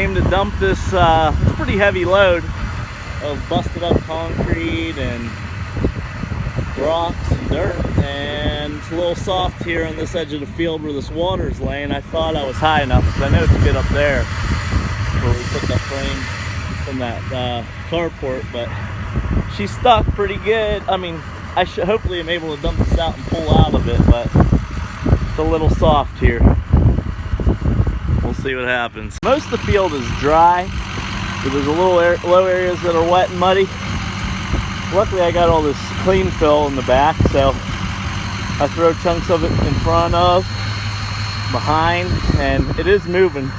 came to dump this pretty heavy load of busted up concrete and rocks and dirt, and it's a little soft here on this edge of the field where this water is laying. I thought I was high enough because I know it's good up there where we put the frame from that carport, but she's stuck pretty good. I mean, hopefully I'm able to dump this out and pull out of it, but it's a little soft here. We'll see what happens. Most of the field is dry, but there's a little low areas that are wet and muddy. Luckily I got all this clean fill in the back, so I throw chunks of it in front of, behind, and it is moving.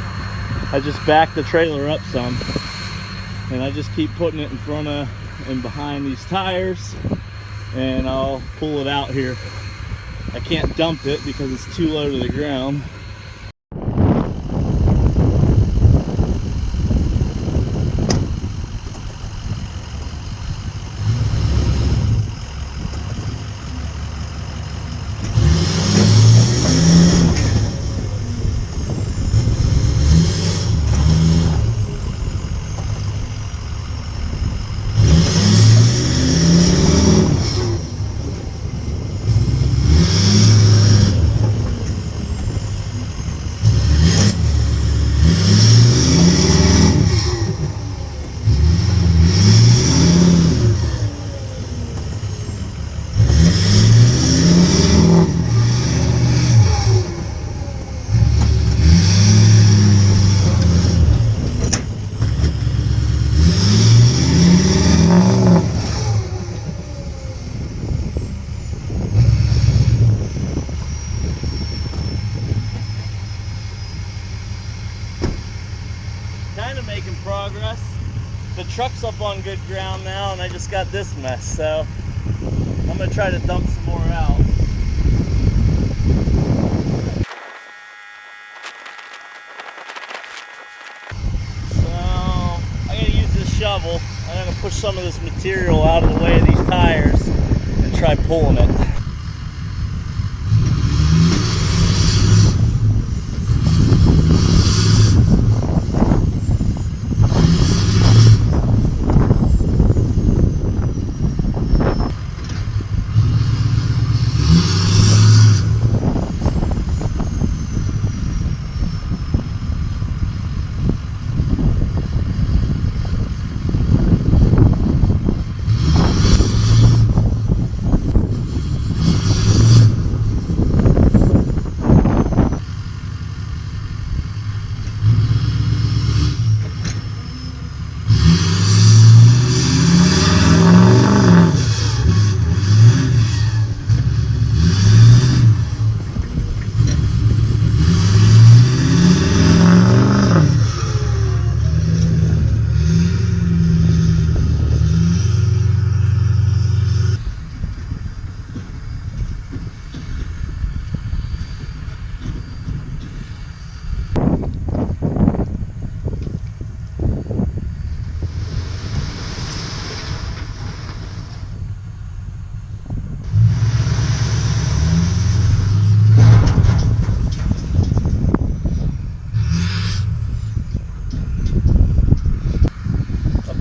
I just back the trailer up some, and I just keep putting it in front of and behind these tires, and I'll pull it out here. I can't dump it because it's too low to the ground. Kind of making progress. The truck's up on good ground now, and I just got this mess, so I'm gonna try to dump some more out. So I gotta use this shovel. I'm gonna push some of this material out of the way of these tires and try pulling it.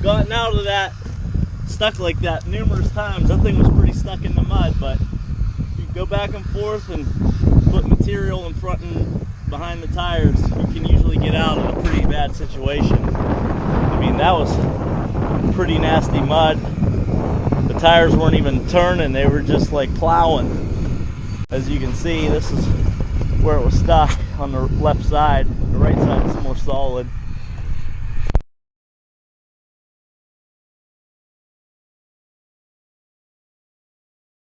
Gotten out of that, stuck like that numerous times. That thing was pretty stuck in the mud, but you go back and forth and put material in front and behind the tires, you can usually get out of a pretty bad situation. I mean, that was pretty nasty mud. The tires weren't even turning, they were just like plowing. As you can see, this is where it was stuck on the left side. The right side is more solid.